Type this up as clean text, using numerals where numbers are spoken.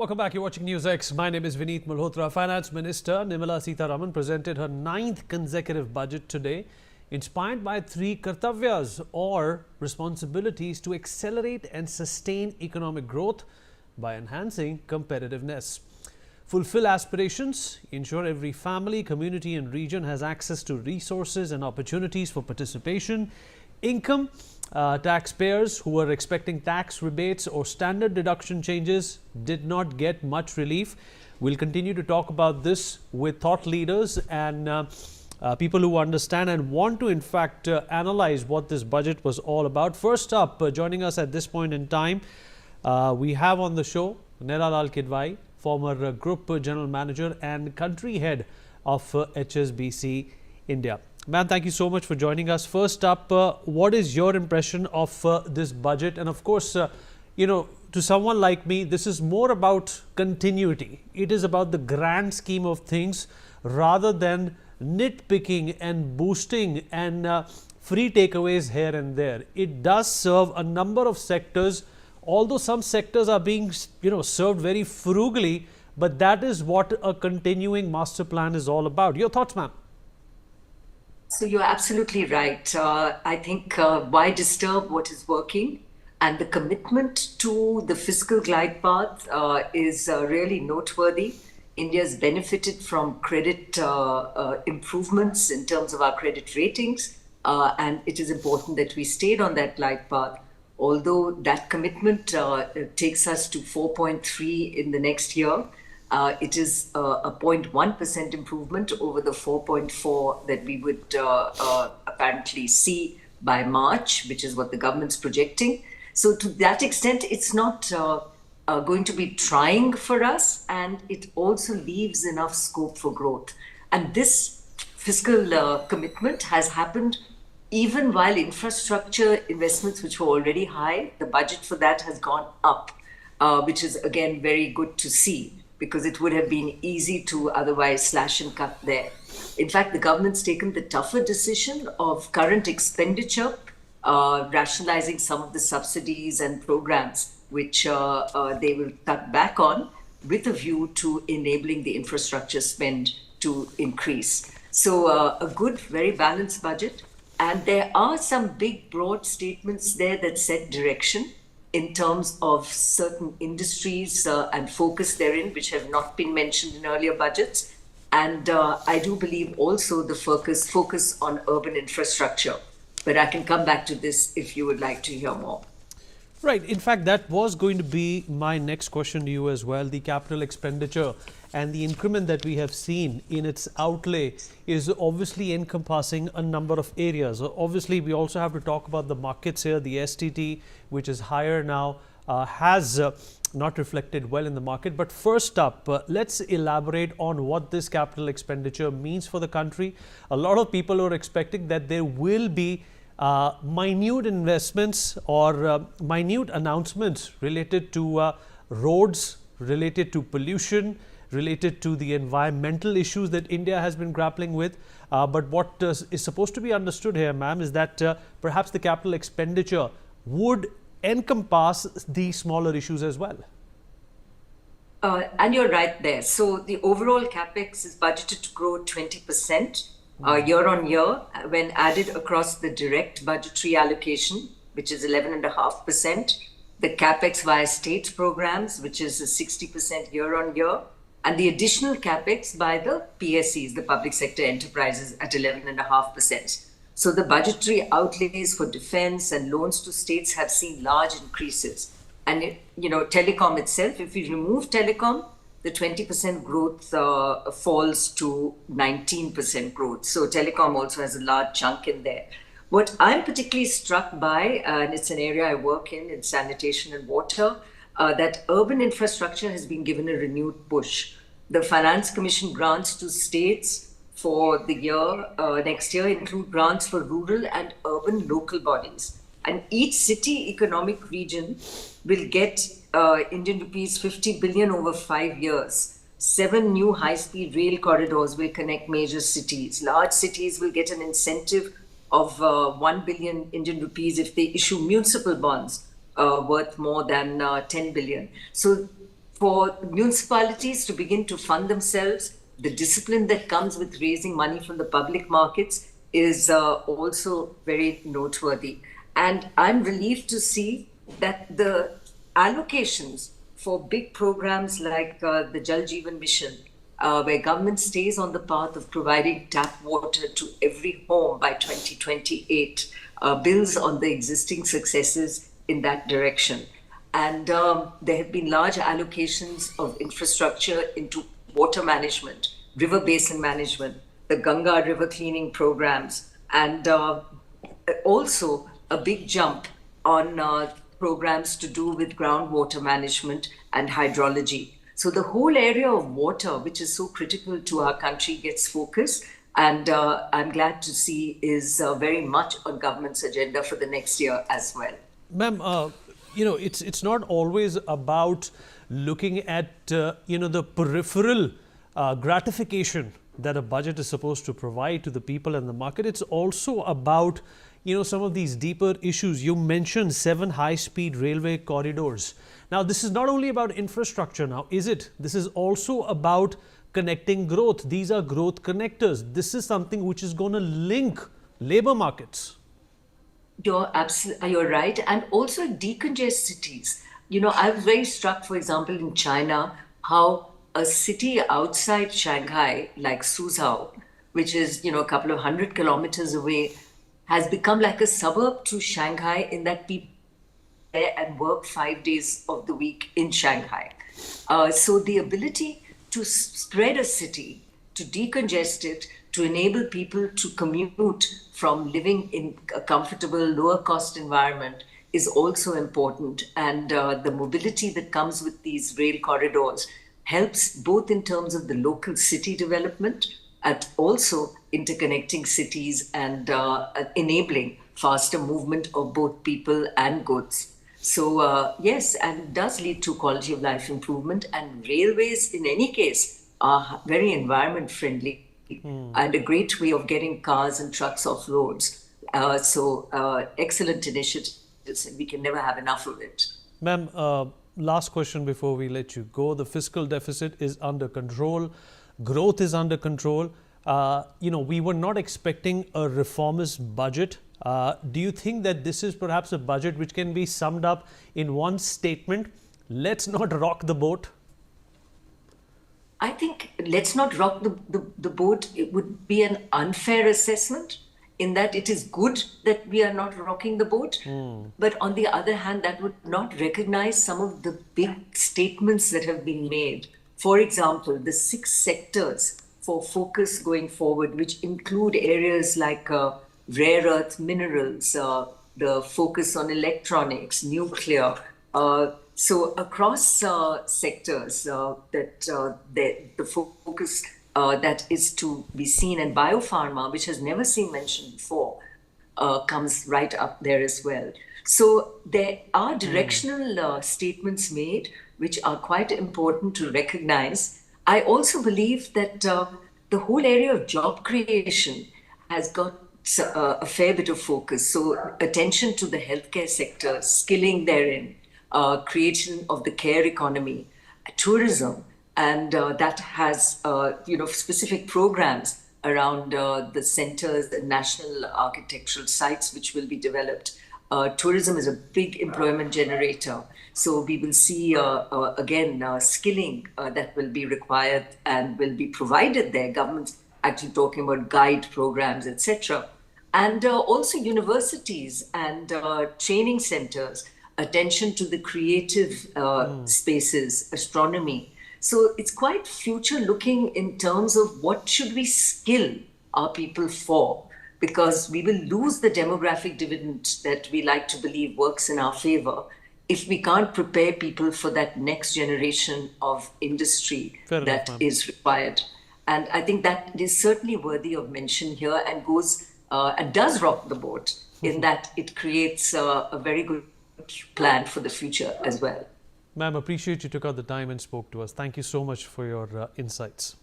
Welcome back. You're watching NewsX. My name is Vineet Malhotra. Finance Minister Nirmala Sitharaman presented her 9th consecutive budget today, inspired by three kartavyas or responsibilities to accelerate and sustain economic growth by enhancing competitiveness. Fulfill aspirations, ensure every family, community and region has access to resources and opportunities for participation. Income taxpayers who were expecting tax rebates or standard deduction changes did not get much relief. We'll continue to talk about this with thought leaders and people who understand and want to in fact analyze what this budget was all about. First up, joining us at this point in time, we have on the show Naina Lal Kidwai, former Group General Manager and Country Head of HSBC India. Ma'am, thank you so much for joining us. First up, what is your impression of this budget? And of course, to someone like me, this is more about continuity. It is about the grand scheme of things rather than nitpicking and boosting and free takeaways here and there. It does serve a number of sectors, although some sectors are being served very frugally, but that is what a continuing master plan is all about. Your thoughts, ma'am? So you're absolutely right. I think why disturb what is working? And the commitment to the fiscal glide path is really noteworthy. India's benefited from credit improvements in terms of our credit ratings. And it is important that we stayed on that glide path. Although that commitment takes us to 4.3 in the next year, it is a 0.1% improvement over the 4.4 that we would apparently see by March, which is what the government's projecting. So to that extent, it's not going to be trying for us, and it also leaves enough scope for growth. And this fiscal commitment has happened even while infrastructure investments, which were already high, the budget for that has gone up, which is again very good to see, because it would have been easy to otherwise slash and cut there. In fact, the government's taken the tougher decision of current expenditure, rationalizing some of the subsidies and programs which they will cut back on with a view to enabling the infrastructure spend to increase. So a good, very balanced budget. And there are some big, broad statements there that set direction in terms of certain industries and focus therein, which have not been mentioned in earlier budgets. And I do believe also the focus on urban infrastructure. But I can come back to this if you would like to hear more. Right. In fact, that was going to be my next question to you as well. The capital expenditure and the increment that we have seen in its outlay is obviously encompassing a number of areas. Obviously, we also have to talk about the markets here. The STT, which is higher now, has not reflected well in the market. But first up, let's elaborate on what this capital expenditure means for the country. A lot of people are expecting that there will be minute investments or minute announcements related to roads, related to pollution, related to the environmental issues that India has been grappling with. But what is supposed to be understood here, ma'am, is that perhaps the capital expenditure would encompass these smaller issues as well. And you're right there. So the overall capex is budgeted to grow 20%. Year on year, when added across the direct budgetary allocation, which is 11.5%, the capex via state programs, which is a 60% year on year, and the additional capex by the PSEs, the public sector enterprises, at 11.5%. So the budgetary outlays for defense and loans to states have seen large increases. And telecom itself, if we remove telecom, the 20% growth falls to 19% growth. So telecom also has a large chunk in there. What I'm particularly struck by, and it's an area I work in sanitation and water, that urban infrastructure has been given a renewed push. The Finance Commission grants to states for the year, next year, include grants for rural and urban local bodies. And each city economic region will get Indian rupees 50 billion over 5 years. 7 new high-speed rail corridors will connect major cities. Large cities will get an incentive of 1 billion Indian rupees if they issue municipal bonds worth more than 10 billion. So for municipalities to begin to fund themselves, the discipline that comes with raising money from the public markets is also very noteworthy. And I'm relieved to see that the allocations for big programs like the Jal Jeevan Mission, where government stays on the path of providing tap water to every home by 2028, builds on the existing successes in that direction. And there have been large allocations of infrastructure into water management, river basin management, the Ganga river cleaning programs, and also a big jump on programs to do with groundwater management and hydrology. So the whole area of water, which is so critical to our country, gets focus. And I'm glad to see is very much on government's agenda for the next year as well. Ma'am, it's not always about looking at the peripheral gratification that a budget is supposed to provide to the people and the market. It's also about some of these deeper issues. You mentioned 7 high-speed railway corridors. Now, this is not only about infrastructure now, is it? This is also about connecting growth. These are growth connectors. This is something which is going to link labor markets. You're right. And also decongest cities. I was very struck, for example, in China, how a city outside Shanghai, like Suzhou, which is, a couple of 100 kilometers away, has become like a suburb to Shanghai in that people there and work 5 days of the week in Shanghai. So the ability to spread a city, to decongest it, to enable people to commute from living in a comfortable, lower cost environment is also important. And the mobility that comes with these rail corridors helps both in terms of the local city development and also interconnecting cities and enabling faster movement of both people and goods. So yes, and it does lead to quality of life improvement, and railways in any case are very environment friendly and a great way of getting cars and trucks off roads. So excellent initiatives, and we can never have enough of it. Ma'am, last question before we let you go. The fiscal deficit is under control. Growth is under control. We were not expecting a reformist budget. Do you think that this is perhaps a budget which can be summed up in one statement? Let's not rock the boat. I think let's not rock the boat. It would be an unfair assessment in that it is good that we are not rocking the boat. But on the other hand, that would not recognize some of the big statements that have been made. For example, the 6 sectors for focus going forward, which include areas like rare earth minerals, the focus on electronics, nuclear. So across sectors, the focus that is to be seen, and biopharma, which has never been mentioned before, comes right up there as well. So there are directional statements made which are quite important to recognize. I also believe that the whole area of job creation has got a fair bit of focus. So attention to the healthcare sector, skilling therein, creation of the care economy, tourism, and that has specific programs around the centers and national architectural sites which will be developed. Tourism is a big employment generator. So we will see, again, skilling that will be required and will be provided there. Government's actually talking about guide programs, etc. And also universities and training centers, attention to the creative spaces, astronomy. So it's quite future looking in terms of what should we skill our people for, because we will lose the demographic dividend that we like to believe works in our favor if we can't prepare people for that next generation of industry that is required. And I think that is certainly worthy of mention here and goes and does rock the boat in that it creates a very good plan for the future as well. Ma'am, appreciate you took out the time and spoke to us. Thank you so much for your insights.